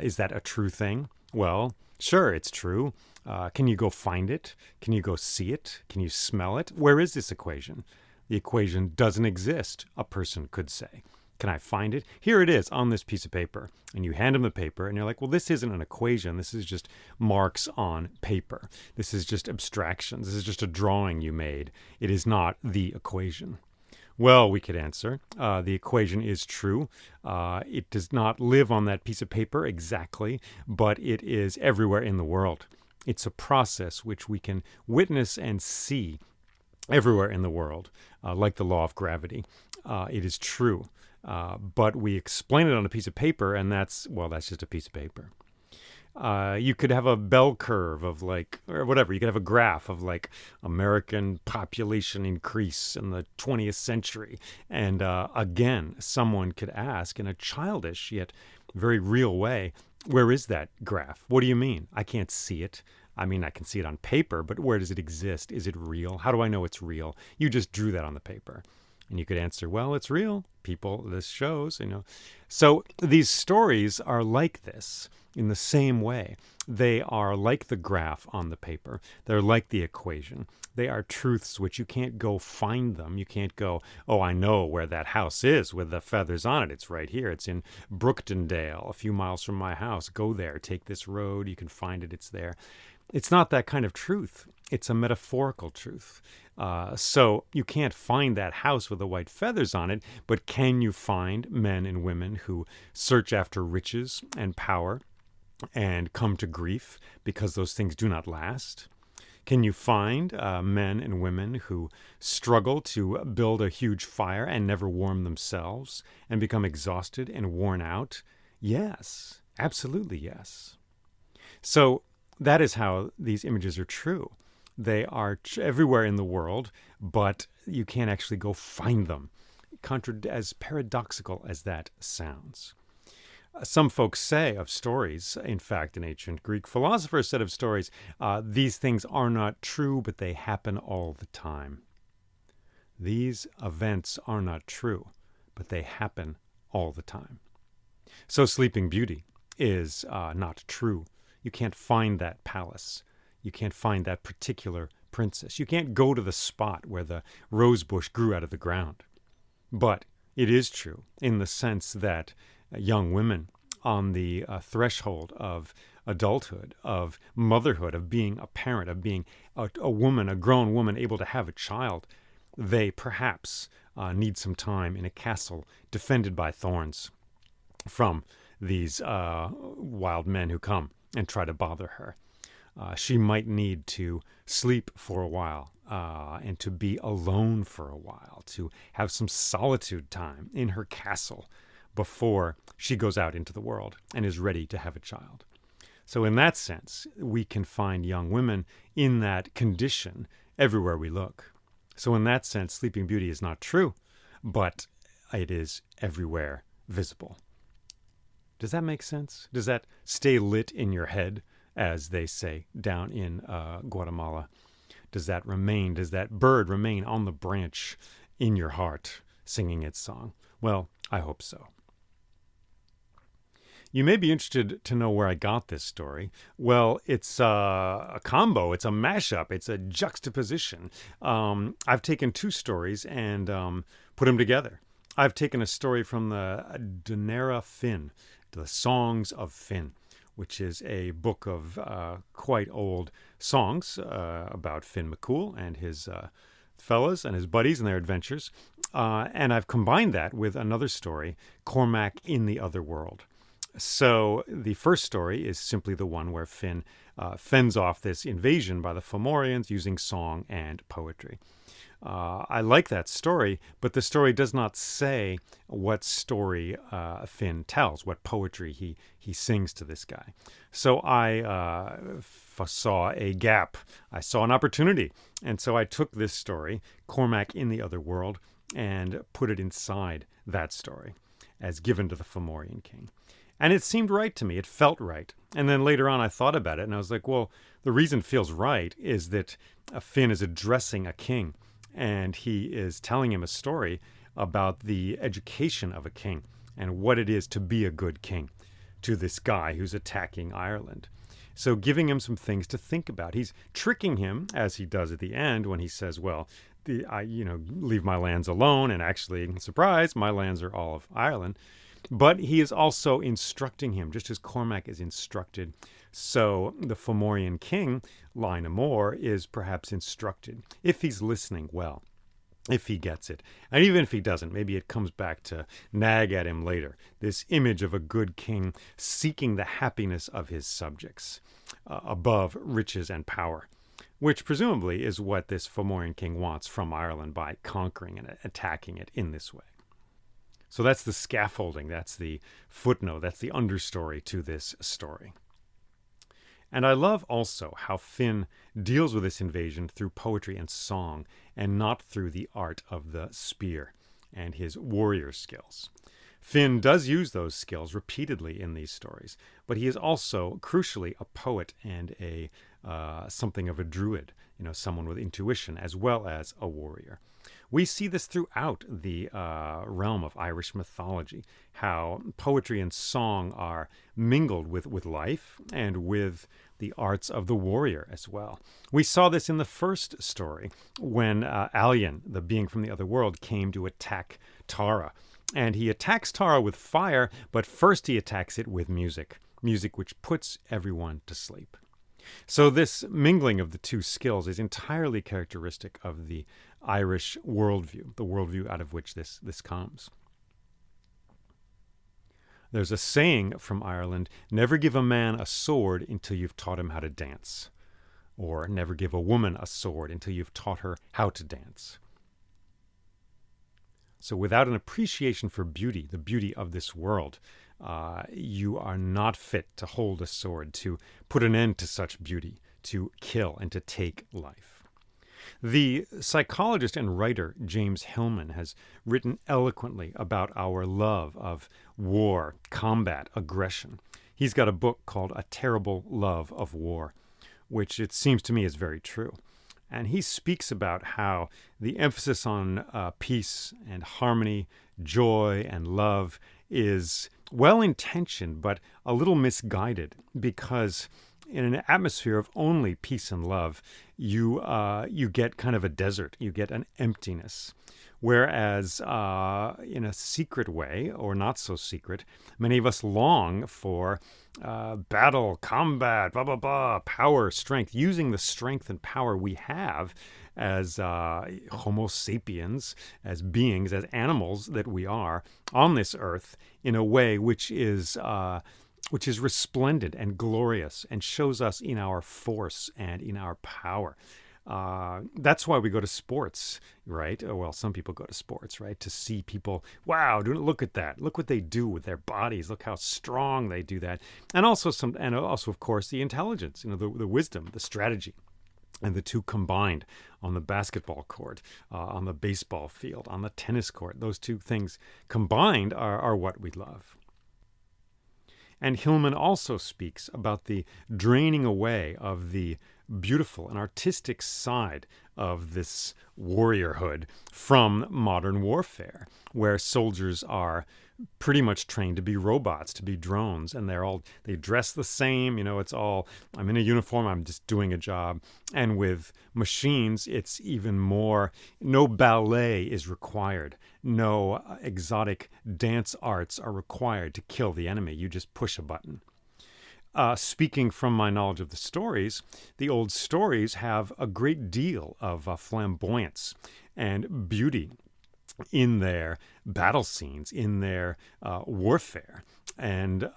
is that a true thing? Well, sure, it's true. Can you go find it? Can you go see it? Can you smell it? Where is this equation? The equation doesn't exist, a person could say. Can I find it? Here it is on this piece of paper. And you hand him the paper and you're like, well, this isn't an equation. This is just marks on paper. This is just abstractions. This is just a drawing you made. It is not the equation. Well, we could answer, the equation is true. It does not live on that piece of paper exactly, but it is everywhere in the world. It's a process which we can witness and see everywhere in the world, like the law of gravity. It is true. But we explain it on a piece of paper, and that's just a piece of paper. You could have a bell curve of or whatever. You could have a graph of American population increase in the 20th century. And again, someone could ask in a childish yet very real way, where is that graph? What do you mean? I can't see it. I mean, I can see it on paper, but where does it exist? Is it real? How do I know it's real? You just drew that on the paper. And you could answer, well, it's real. People, this shows, So these stories are like this in the same way. They are like the graph on the paper. They're like the equation. They are truths which you can't go find them. You can't go, oh, I know where that house is with the feathers on it. It's right here. It's in Brooktondale, a few miles from my house. Go there. Take this road. You can find it. It's there. It's not that kind of truth. It's a metaphorical truth. So you can't find that house with the white feathers on it, but can you find men and women who search after riches and power and come to grief because those things do not last? Can you find men and women who struggle to build a huge fire and never warm themselves and become exhausted and worn out? Yes, absolutely yes. So that is how these images are true. They are everywhere in the world, but you can't actually go find them, as paradoxical as that sounds. Some folks say of stories, in fact, an ancient Greek philosopher said of stories, these things are not true, but they happen all the time. These events are not true, but they happen all the time. So Sleeping Beauty is not true. You can't find that palace. You can't find that particular princess. You can't go to the spot where the rose bush grew out of the ground. But it is true in the sense that young women on the threshold of adulthood, of motherhood, of being a parent, of being a woman, a grown woman able to have a child, they perhaps need some time in a castle defended by thorns from these wild men who come and try to bother her. She might need to sleep for a while and to be alone for a while, to have some solitude time in her castle before she goes out into the world and is ready to have a child. So in that sense, we can find young women in that condition everywhere we look. So in that sense, Sleeping Beauty is not true, but it is everywhere visible. Does that make sense? Does that stay lit in your head, as they say down in Guatemala? Does that bird remain on the branch in your heart, singing its song? Well, I hope so. You may be interested to know where I got this story. Well, it's a combo. It's a mashup. It's a juxtaposition. I've taken 2 stories and put them together. I've taken a story from the Dunera Finn, The Songs of Finn, which is a book of quite old songs about Finn MacCool and his fellas and his buddies and their adventures. And I've combined that with another story, Cormac in the Other World. So the first story is simply the one where Finn fends off this invasion by the Formorians using song and poetry. I like that story, but the story does not say what story Finn tells, what poetry he sings to this guy. So I saw a gap. I saw an opportunity. And so I took this story, Cormac in the Other World, and put it inside that story as given to the Formorian king. And it seemed right to me. It felt right. And then later on I thought about it, and I was like, well, the reason it feels right is that Finn is addressing a king, and he is telling him a story about the education of a king and what it is to be a good king to this guy who's attacking Ireland. So giving him some things to think about. He's tricking him, as he does at the end when he says, well, leave my lands alone, and actually, surprise, my lands are all of Ireland. But he is also instructing him, just as Cormac is instructed. So the Formorian king, Lynamore, is perhaps instructed, if he's listening well, if he gets it. And even if he doesn't, maybe it comes back to nag at him later. This image of a good king seeking the happiness of his subjects above riches and power, which presumably is what this Formorian king wants from Ireland by conquering and attacking it in this way. So that's the scaffolding, that's the footnote, that's the understory to this story. And I love also how Finn deals with this invasion through poetry and song, and not through the art of the spear and his warrior skills. Finn does use those skills repeatedly in these stories, but he is also, crucially, a poet and a something of a druid, someone with intuition, as well as a warrior. We see this throughout the realm of Irish mythology, how poetry and song are mingled with life and with the arts of the warrior as well. We saw this in the first story when Alien, the being from the other world, came to attack Tara. And he attacks Tara with fire, but first he attacks it with music which puts everyone to sleep. So this mingling of the two skills is entirely characteristic of the Irish worldview, the worldview out of which this comes. There's a saying from Ireland, never give a man a sword until you've taught him how to dance. Or never give a woman a sword until you've taught her how to dance. So without an appreciation for beauty, the beauty of this world, you are not fit to hold a sword, to put an end to such beauty, to kill and to take life. The psychologist and writer James Hillman has written eloquently about our love of war, combat, aggression. He's got a book called A Terrible Love of War, which it seems to me is very true. And he speaks about how the emphasis on peace and harmony, joy and love is well-intentioned, but a little misguided, because in an atmosphere of only peace and love, you get kind of a desert. You get an emptiness. Whereas in a secret way, or not so secret, many of us long for battle, combat, blah, blah, blah, power, strength, using the strength and power we have as Homo sapiens, as beings, as animals that we are on this earth in a way which is resplendent and glorious and shows us in our force and in our power. That's why we go to sports, right? Well, some people go to sports, right? To see people, wow, look at that. Look what they do with their bodies. Look how strong they do that. And also, of course, the intelligence, the wisdom, the strategy. And the two combined on the basketball court, on the baseball field, on the tennis court, those two things combined are what we love. And Hillman also speaks about the draining away of the beautiful and artistic side of this warriorhood from modern warfare, where soldiers are pretty much trained to be robots, to be drones, and they dress the same. It's all, I'm in a uniform, I'm just doing a job. And with machines, it's even more. No ballet is required. No exotic dance arts are required to kill the enemy. You just push a button. Speaking from my knowledge of the stories, the old stories have a great deal of flamboyance and beauty in their battle scenes, in their warfare. And,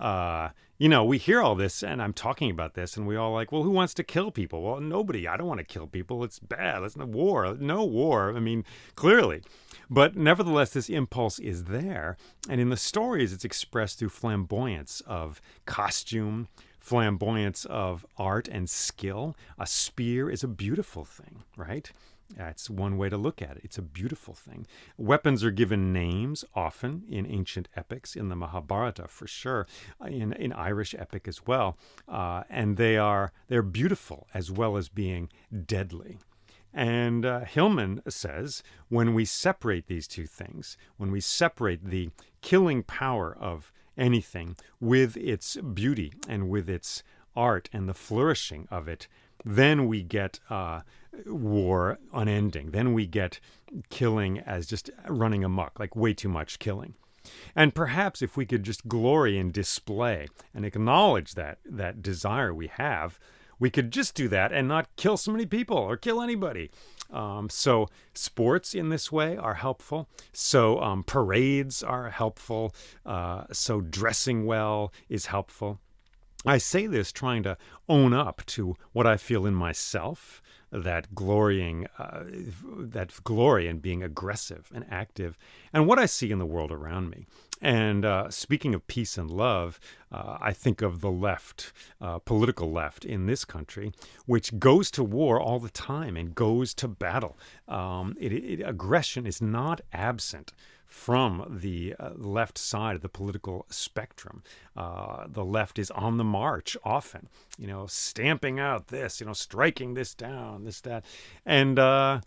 we hear all this, and I'm talking about this, and we all like, well, who wants to kill people? Well, nobody. I don't want to kill people. It's bad. It's no war. No war. I mean, clearly. But nevertheless, this impulse is there. And in the stories, it's expressed through flamboyance of costume, flamboyance of art and skill. A spear is a beautiful thing, right? That's one way to look at it. It's a beautiful thing. Weapons are given names often in ancient epics, in the Mahabharata for sure, in Irish epic as well, and they're beautiful as well as being deadly. And Hillman says when we separate these two things, when we separate the killing power of anything with its beauty and with its art and the flourishing of it, then we get war unending. Then we get killing as just running amok, like way too much killing. And perhaps if we could just glory in display and acknowledge that desire we have, we could just do that and not kill so many people or kill anybody. So sports in this way are helpful. So parades are helpful. So dressing well is helpful. I say this trying to own up to what I feel in myself, that glory in being aggressive and active, and what I see in the world around me. And speaking of peace and love, I think of the left, political left in this country, which goes to war all the time and goes to battle. Aggression is not absent from the left side of the political spectrum. The left is on the march often, stamping out this, striking this down, this, that. And I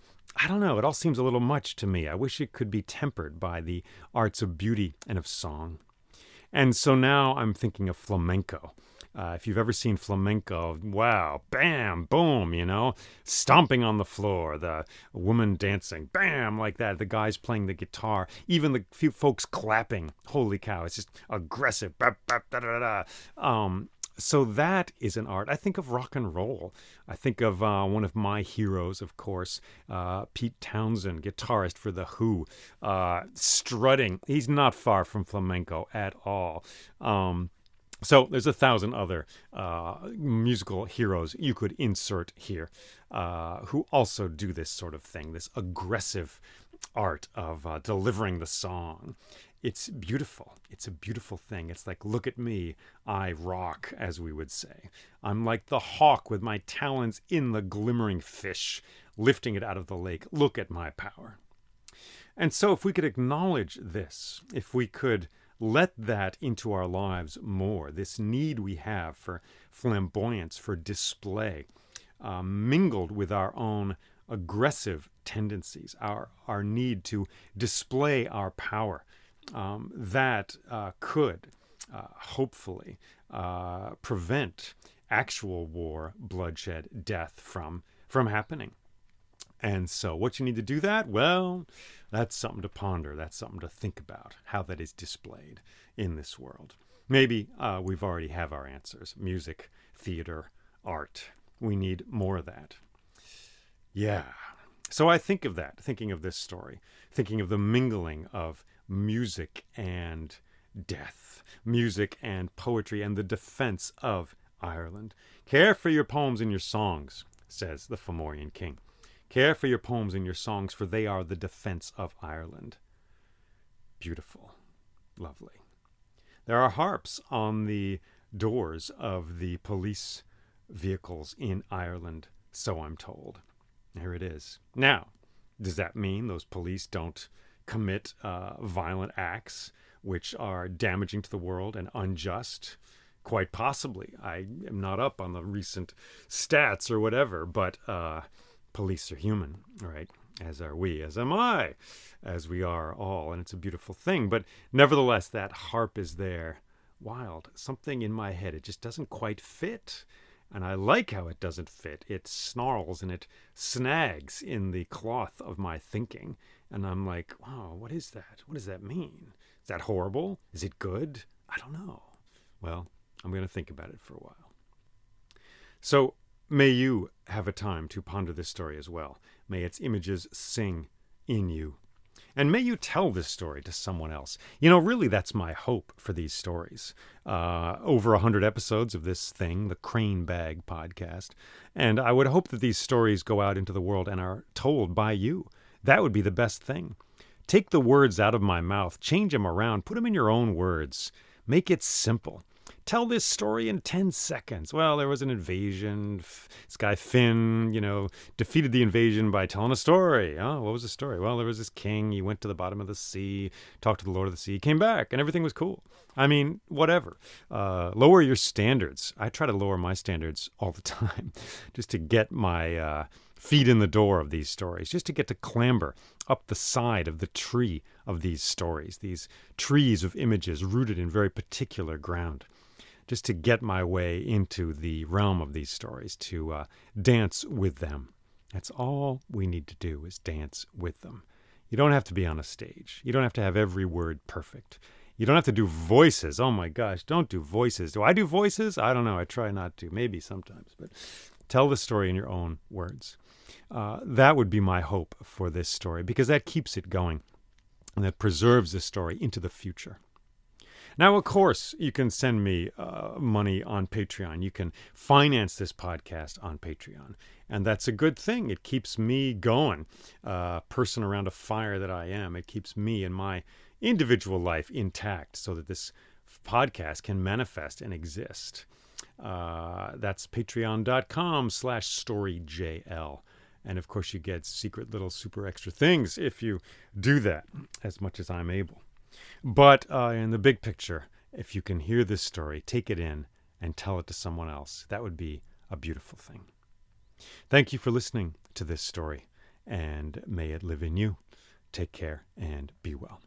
don't know, it all seems a little much to me. I wish it could be tempered by the arts of beauty and of song. And so now I'm thinking of flamenco. If you've ever seen flamenco, wow, bam, boom, stomping on the floor, the woman dancing, bam, like that, the guys playing the guitar, even the few folks clapping. Holy cow, it's just aggressive. Bap, bap, da, da, da. So that is an art. I think of rock and roll. I think of one of my heroes, of course, Pete Townsend, guitarist for The Who, strutting. He's not far from flamenco at all. So there's 1,000 other musical heroes you could insert here who also do this sort of thing, this aggressive art of delivering the song. It's beautiful. It's a beautiful thing. It's like, look at me, I rock, as we would say. I'm like the hawk with my talons in the glimmering fish, lifting it out of the lake. Look at my power. And so if we could acknowledge this, if we could let that into our lives more, this need we have for flamboyance, for display, mingled with our own aggressive tendencies, our need to display our power, that could hopefully prevent actual war, bloodshed, death from happening. And so what you need to do that? Well, that's something to ponder. That's something to think about, how that is displayed in this world. Maybe we've already have our answers. Music, theater, art. We need more of that. Yeah. So I think of that, thinking of this story, thinking of the mingling of music and death, music and poetry, and the defense of Ireland. Care for your poems and your songs, says the Formorian king. Care for your poems and your songs, for they are the defense of Ireland. Beautiful. Lovely. There are harps on the doors of the police vehicles in Ireland, so I'm told. There it is. Now, does that mean those police don't commit violent acts which are damaging to the world and unjust? Quite possibly. I am not up on the recent stats or whatever, but police are human, right? As are we, as am I, as we are all, and it's a beautiful thing. But nevertheless, that harp is there. Wild. Something in my head, it just doesn't quite fit. And I like how it doesn't fit. It snarls and it snags in the cloth of my thinking. And I'm like, wow, what is that? What does that mean? Is that horrible? Is it good? I don't know. Well, I'm going to think about it for a while. So may you have a time to ponder this story as well. May its images sing in you. And may you tell this story to someone else. You know, really, that's my hope for these stories. Over 100 episodes of this thing, the Crane Bag podcast. And I would hope that these stories go out into the world and are told by you. That would be the best thing. Take the words out of my mouth, change them around, put them in your own words. Make it simple. Tell this story in 10 seconds. Well, there was an invasion. This guy Finn, defeated the invasion by telling a story. Oh, what was the story? Well, there was this king. He went to the bottom of the sea, talked to the Lord of the Sea, came back, and everything was cool. I mean, whatever. Lower your standards. I try to lower my standards all the time just to get my feet in the door of these stories, just to get to clamber up the side of the tree of these stories, these trees of images rooted in very particular ground. Just to get my way into the realm of these stories, to dance with them. That's all we need to do is dance with them. You don't have to be on a stage. You don't have to have every word perfect. You don't have to do voices. Oh my gosh, don't do voices. Do I do voices? I don't know. I try not to. Maybe sometimes. But tell the story in your own words. That would be my hope for this story, because that keeps it going and that preserves the story into the future. Now, of course, you can send me money on Patreon. You can finance this podcast on Patreon. And that's a good thing. It keeps me going. Person around a fire that I am. It keeps me and my individual life intact so that this podcast can manifest and exist. That's patreon.com/storyjl. And, of course, you get secret little super extra things if you do that, as much as I'm able. But in the big picture, if you can hear this story, take it in and tell it to someone else. That would be a beautiful thing. Thank you for listening to this story, and may it live in you. Take care and be well.